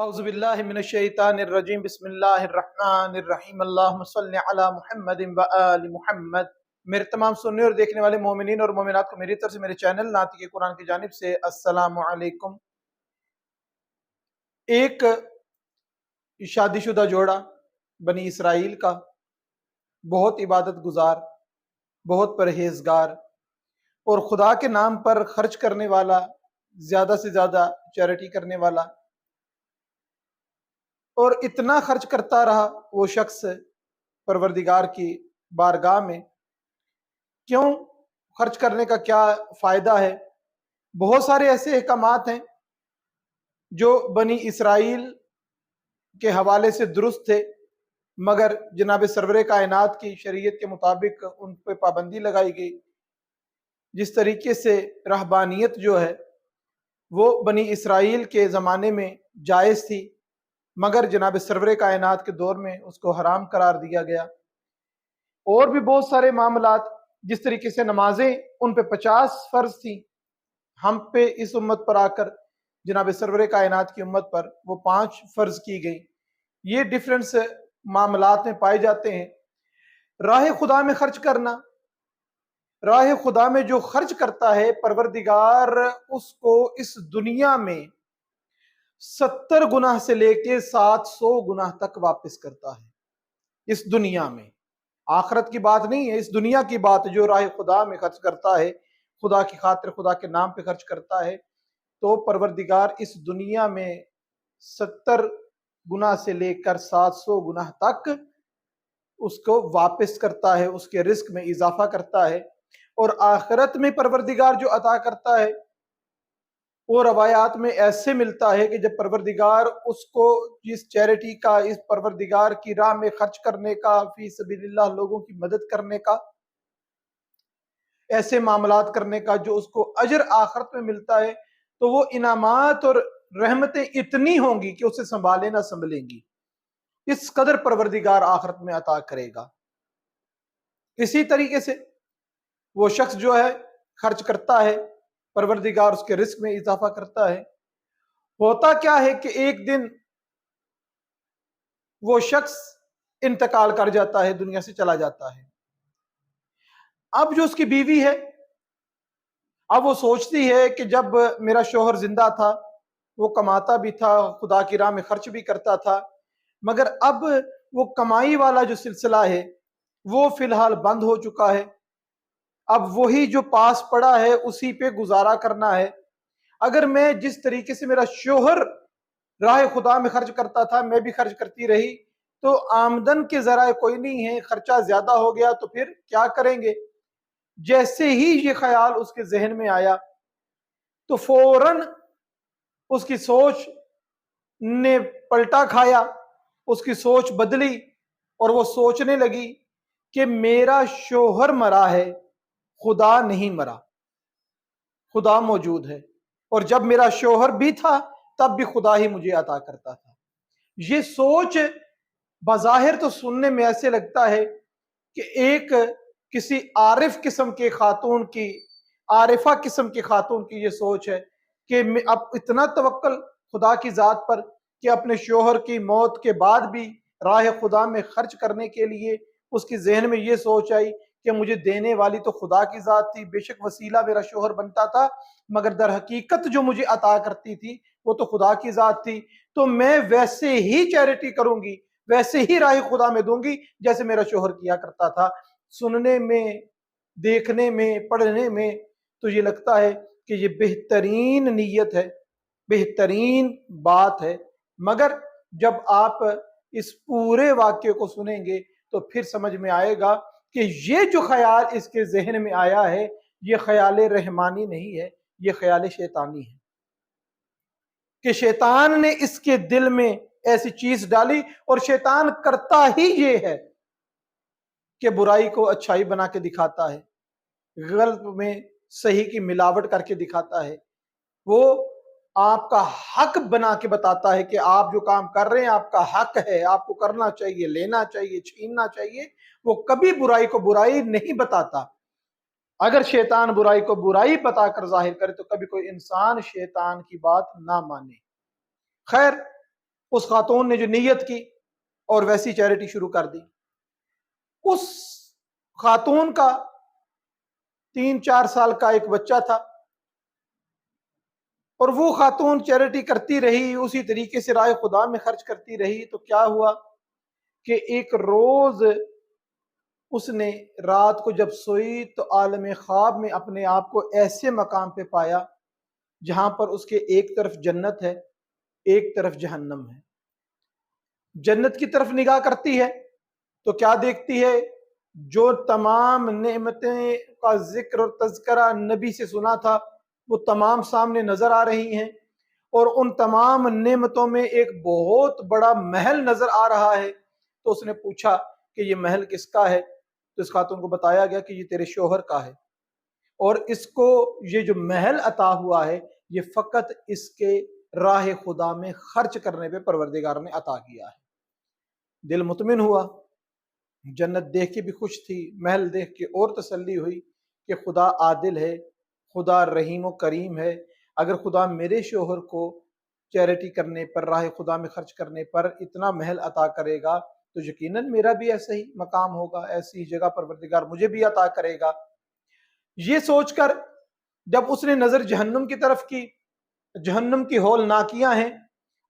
اعوذ باللہ من الشیطان الرجیم بسم اللہ الرحمن الرحیم اللہم صلی علی محمد و آل محمد۔ میرے تمام سننے اور دیکھنے والے مومنین اور مومنات کو میری طرف سے میرے چینل ناطق قرآن کی جانب سے السلام علیکم۔ ایک شادی شدہ جوڑا بنی اسرائیل کا، بہت عبادت گزار، بہت پرہیزگار اور خدا کے نام پر خرچ کرنے والا، زیادہ سے زیادہ چیریٹی کرنے والا، اور اتنا خرچ کرتا رہا وہ شخص پروردگار کی بارگاہ میں۔ کیوں خرچ کرنے کا کیا فائدہ ہے؟ بہت سارے ایسے احکامات ہیں جو بنی اسرائیل کے حوالے سے درست تھے، مگر جناب سرور کائنات کی شریعت کے مطابق ان پہ پابندی لگائی گئی۔ جس طریقے سے رہبانیت جو ہے وہ بنی اسرائیل کے زمانے میں جائز تھی، مگر جناب سرور کائنات کے دور میں اس کو حرام قرار دیا گیا۔ اور بھی بہت سارے معاملات، جس طریقے سے نمازیں ان پہ 50 فرض تھیں، ہم پہ اس امت پر آ کر جناب سرور کائنات کی امت پر وہ 5 فرض کی گئی۔ یہ ڈیفرنس معاملات میں پائے جاتے ہیں۔ راہ خدا میں خرچ کرنا، راہ خدا میں جو خرچ کرتا ہے پروردگار اس کو اس دنیا میں 70 گناہ سے لے کے 700 گناہ تک واپس کرتا ہے۔ اس دنیا میں، آخرت کی بات نہیں ہے، اس دنیا کی بات۔ جو راہ خدا میں خرچ کرتا ہے، خدا کی خاطر خدا کے نام پہ خرچ کرتا ہے، تو پروردگار اس دنیا میں 70 گناہ سے لے کر 700 گناہ تک اس کو واپس کرتا ہے، اس کے رزق میں اضافہ کرتا ہے۔ اور آخرت میں پروردگار جو عطا کرتا ہے وہ روایات میں ایسے ملتا ہے کہ جب پروردگار اس کو جس چیریٹی کا، اس پروردگار کی راہ میں خرچ کرنے کا، فی سبیل اللہ لوگوں کی مدد کرنے کا، ایسے معاملات کرنے کا جو اس کو اجر آخرت میں ملتا ہے، تو وہ انعامات اور رحمتیں اتنی ہوں گی کہ اسے سنبھالے نہ سنبھلیں گی۔ اس قدر پروردگار آخرت میں عطا کرے گا۔ اسی طریقے سے وہ شخص جو ہے خرچ کرتا ہے، پروردگار اس کے رزق میں اضافہ کرتا ہے۔ ہوتا کیا ہے کہ ایک دن وہ شخص انتقال کر جاتا ہے، دنیا سے چلا جاتا ہے۔ اب جو اس کی بیوی ہے، اب وہ سوچتی ہے کہ جب میرا شوہر زندہ تھا وہ کماتا بھی تھا، خدا کی راہ میں خرچ بھی کرتا تھا، مگر اب وہ کمائی والا جو سلسلہ ہے وہ فی الحال بند ہو چکا ہے۔ اب وہی جو پاس پڑا ہے اسی پہ گزارا کرنا ہے۔ اگر میں جس طریقے سے میرا شوہر راہ خدا میں خرچ کرتا تھا میں بھی خرچ کرتی رہی تو آمدن کے ذرائع کوئی نہیں ہے، خرچہ زیادہ ہو گیا تو پھر کیا کریں گے؟ جیسے ہی یہ خیال اس کے ذہن میں آیا تو فوراً اس کی سوچ نے پلٹا کھایا، اس کی سوچ بدلی اور وہ سوچنے لگی کہ میرا شوہر مرا ہے، خدا نہیں مرا، خدا موجود ہے، اور جب میرا شوہر بھی تھا تب بھی خدا ہی مجھے عطا کرتا تھا۔ یہ سوچ بظاہر تو سننے میں ایسے لگتا ہے کہ ایک کسی عارف قسم کے خاتون کی، عارفہ قسم کی خاتون کی یہ سوچ ہے کہ اب اتنا توکل خدا کی ذات پر کہ اپنے شوہر کی موت کے بعد بھی راہ خدا میں خرچ کرنے کے لیے اس کی ذہن میں یہ سوچ آئی کہ مجھے دینے والی تو خدا کی ذات تھی، بے شک وسیلہ میرا شوہر بنتا تھا، مگر در حقیقت جو مجھے عطا کرتی تھی وہ تو خدا کی ذات تھی، تو میں ویسے ہی چیریٹی کروں گی، ویسے ہی راہ خدا میں دوں گی جیسے میرا شوہر کیا کرتا تھا۔ سننے میں، دیکھنے میں، پڑھنے میں تو یہ لگتا ہے کہ یہ بہترین نیت ہے، بہترین بات ہے، مگر جب آپ اس پورے واقعے کو سنیں گے تو پھر سمجھ میں آئے گا کہ یہ جو خیال اس کے ذہن میں آیا ہے یہ خیال رحمانی نہیں ہے، یہ خیال شیطانی ہے، کہ شیطان نے اس کے دل میں ایسی چیز ڈالی، اور شیطان کرتا ہی یہ ہے کہ برائی کو اچھائی بنا کے دکھاتا ہے، غلط میں صحیح کی ملاوٹ کر کے دکھاتا ہے۔ وہ آپ کا حق بنا کے بتاتا ہے کہ آپ جو کام کر رہے ہیں آپ کا حق ہے، آپ کو کرنا چاہیے، لینا چاہیے، چھیننا چاہیے۔ وہ کبھی برائی کو برائی نہیں بتاتا۔ اگر شیطان برائی کو برائی بتا کر ظاہر کرے تو کبھی کوئی انسان شیطان کی بات نہ مانے۔ خیر، اس خاتون نے جو نیت کی اور ویسی چیریٹی شروع کر دی. اس خاتون کا 3-4 سال کا ایک بچہ تھا اور وہ خاتون چیریٹی کرتی رہی، اسی طریقے سے راہ خدا میں خرچ کرتی رہی. تو کیا ہوا کہ ایک روز اس نے رات کو جب سوئی تو عالم خواب میں اپنے آپ کو ایسے مقام پہ پایا جہاں پر اس کے ایک طرف جنت ہے، ایک طرف جہنم ہے. جنت کی طرف نگاہ کرتی ہے تو کیا دیکھتی ہے؟ جو تمام نعمتیں کا ذکر اور تذکرہ نبی سے سنا تھا وہ تمام سامنے نظر آ رہی ہیں، اور ان تمام نعمتوں میں ایک بہت بڑا محل نظر آ رہا ہے. تو اس نے پوچھا کہ یہ محل کس کا ہے؟ تو اس خاتون کو بتایا گیا کہ یہ تیرے شوہر کا ہے، اور اس کو یہ جو محل عطا ہوا ہے یہ فقط اس کے راہ خدا میں خرچ کرنے پہ پروردگار نے عطا کیا ہے. دل مطمئن ہوا، جنت دیکھ کے بھی خوش تھی، محل دیکھ کے اور تسلی ہوئی کہ خدا عادل ہے، خدا رحیم و کریم ہے. اگر خدا میرے شوہر کو چیریٹی کرنے پر، راہ خدا میں خرچ کرنے پر اتنا محل عطا کرے گا تو یقیناً میرا بھی ایسا ہی مقام ہوگا، ایسی جگہ پروردگار مجھے بھی عطا کرے گا. یہ سوچ کر جب اس نے نظر جہنم کی طرف کی، جہنم کی ہولناکیاں ہیں،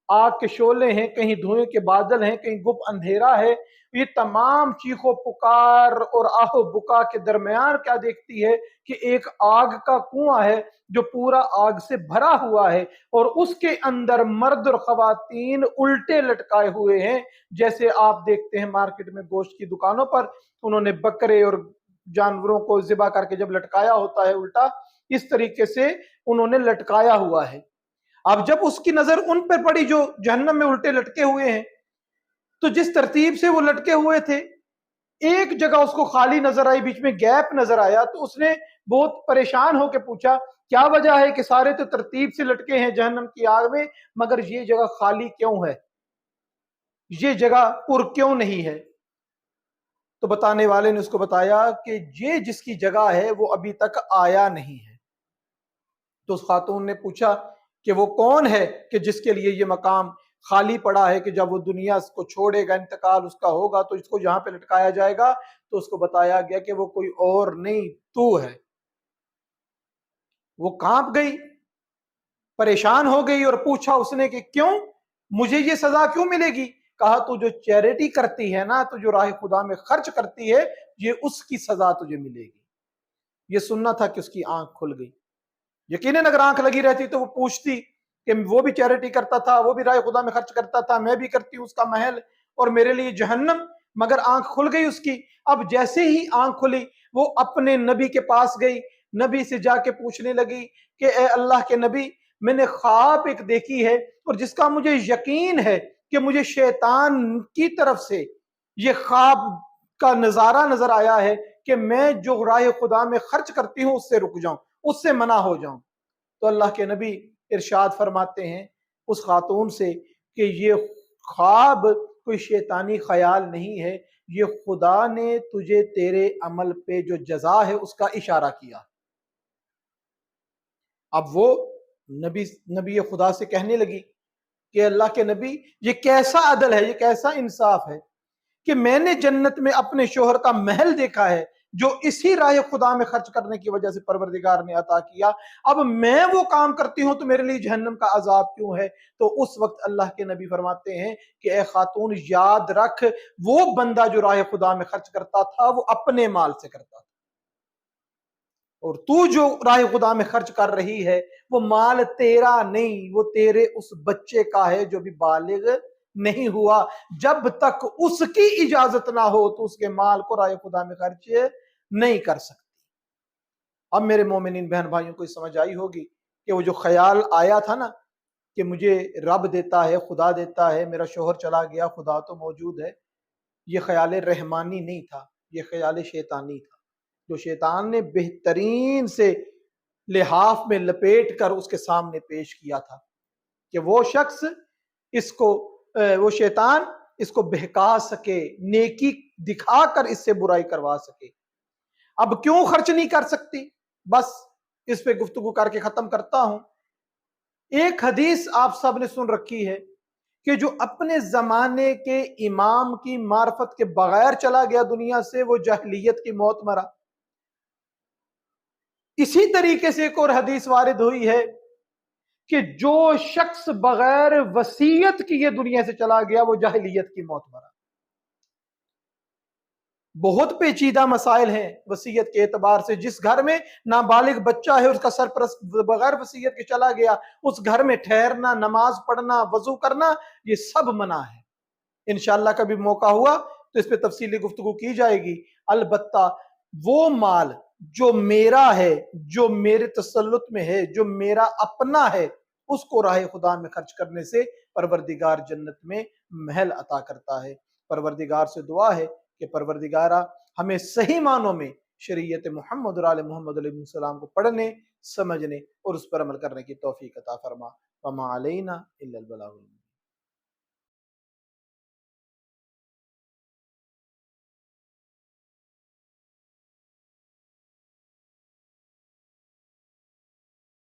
آگ کے شعلے ہیں، کہیں دھوئیں کے بادل ہیں، کہیں گپ اندھیرا ہے. یہ تمام چیخ و پکار اور آہ و بکا کے درمیان کیا دیکھتی ہے کہ ایک آگ کا کنواں ہے جو پورا آگ سے بھرا ہوا ہے، اور اس کے اندر مرد اور خواتین الٹے لٹکائے ہوئے ہیں، جیسے آپ دیکھتے ہیں مارکیٹ میں گوشت کی دکانوں پر انہوں نے بکرے اور جانوروں کو ذبح کر کے جب لٹکایا ہوتا ہے الٹا، اس طریقے سے انہوں نے لٹکایا ہوا ہے. اب جب اس کی نظر ان پر پڑی جو جہنم میں الٹے لٹکے ہوئے ہیں، تو جس ترتیب سے وہ لٹکے ہوئے تھے ایک جگہ اس کو خالی نظر آئی، بیچ میں گیپ نظر آیا. تو اس نے بہت پریشان ہو کے پوچھا کیا وجہ ہے کہ سارے تو ترتیب سے لٹکے ہیں جہنم کی آگ میں، مگر یہ جگہ خالی کیوں ہے، یہ جگہ پر کیوں نہیں ہے؟ تو بتانے والے نے اس کو بتایا کہ یہ جس کی جگہ ہے وہ ابھی تک آیا نہیں ہے. تو اس خاتون نے پوچھا کہ وہ کون ہے کہ جس کے لیے یہ مقام خالی پڑا ہے کہ جب وہ دنیا کو چھوڑے گا، انتقال اس کا ہوگا تو اس کو جہاں پہ لٹکایا جائے گا. تو اس کو بتایا گیا کہ وہ کوئی اور نہیں، تو ہے. وہ کانپ گئی، پریشان ہو گئی اور پوچھا اس نے کہ کیوں، مجھے یہ سزا کیوں ملے گی؟ کہا تو جو چیریٹی کرتی ہے نا، تو جو راہ خدا میں خرچ کرتی ہے، یہ اس کی سزا تجھے ملے گی. یہ سننا تھا کہ اس کی آنکھ کھل گئی. یقیناً اگر آنکھ لگی رہتی تو وہ پوچھتی کہ وہ بھی چیریٹی کرتا تھا، وہ بھی راہ خدا میں خرچ کرتا تھا، میں بھی کرتی ہوں، اس کا محل اور میرے لیے جہنم. مگر آنکھ کھل گئی اس کی. اب جیسے ہی آنکھ کھلی وہ اپنے نبی کے پاس گئی، نبی سے جا کے پوچھنے لگی کہ اے اللہ کے نبی، میں نے خواب ایک دیکھی ہے اور جس کا مجھے یقین ہے کہ مجھے شیطان کی طرف سے یہ خواب کا نظارہ نظر آیا ہے کہ میں جو راہ خدا میں خرچ کرتی ہوں اس سے رک جاؤں، اس سے منع ہو جاؤں. تو اللہ کے نبی ارشاد فرماتے ہیں اس خاتون سے کہ یہ خواب کوئی شیطانی خیال نہیں ہے، یہ خدا نے تجھے تیرے عمل پہ جو جزا ہے اس کا اشارہ کیا. اب وہ نبی خدا سے کہنے لگی کہ اللہ کے نبی، یہ کیسا عدل ہے، یہ کیسا انصاف ہے کہ میں نے جنت میں اپنے شوہر کا محل دیکھا ہے جو اسی راہ خدا میں خرچ کرنے کی وجہ سے پروردگار نے عطا کیا، اب میں وہ کام کرتی ہوں تو میرے لیے جہنم کا عذاب کیوں ہے؟ تو اس وقت اللہ کے نبی فرماتے ہیں کہ اے خاتون، یاد رکھ وہ بندہ جو راہ خدا میں خرچ کرتا تھا وہ اپنے مال سے کرتا تھا، اور تو جو راہ خدا میں خرچ کر رہی ہے وہ مال تیرا نہیں، وہ تیرے اس بچے کا ہے جو بھی بالغ نہیں ہوا. جب تک اس کی اجازت نہ ہو تو اس کے مال کو راہ خدا میں خرچ نہیں کر سکتی. اب میرے مومنین بہن بھائیوں کو سمجھ آئی ہوگی کہ وہ جو خیال آیا تھا نا کہ مجھے رب دیتا ہے، خدا دیتا ہے، میرا شوہر چلا گیا، خدا تو موجود ہے، یہ خیال رحمانی نہیں تھا، یہ خیال شیطانی تھا جو شیطان نے بہترین سے لحاف میں لپیٹ کر اس کے سامنے پیش کیا تھا کہ وہ شخص اس کو وہ شیطان اس کو بہکا سکے، نیکی دکھا کر اس سے برائی کروا سکے. اب کیوں خرچ نہیں کر سکتی؟ بس اس پہ گفتگو کر کے ختم کرتا ہوں. ایک حدیث آپ سب نے سن رکھی ہے کہ جو اپنے زمانے کے امام کی معرفت کے بغیر چلا گیا دنیا سے، وہ جاہلیت کی موت مرا۔ اسی طریقے سے ایک اور حدیث وارد ہوئی ہے کہ جو شخص بغیر وصیت کیے دنیا سے چلا گیا وہ جاہلیت کی موت مرا۔ بہت پیچیدہ مسائل ہیں وصیت کے اعتبار سے۔ جس گھر میں نابالغ بچہ ہے، اس کا سرپرست بغیر وصیت کے چلا گیا، اس گھر میں ٹھہرنا، نماز پڑھنا، وضو کرنا، یہ سب منع ہے۔ انشاءاللہ کبھی موقع ہوا تو اس پہ تفصیلی گفتگو کی جائے گی۔ البتہ وہ مال جو میرا ہے، جو میرے تسلط میں ہے، جو میرا اپنا ہے، اس کو راہ خدا میں خرچ کرنے سے پروردگار جنت میں محل عطا کرتا ہے۔ پروردگار سے دعا ہے کہ پروردگارہ ہمیں صحیح معنوں میں شریعت محمد اور آل محمد علیہ السلام کو پڑھنے، سمجھنے اور اس پر عمل کرنے کی توفیق عطا فرما۔ وما علینا الا البلاغ۔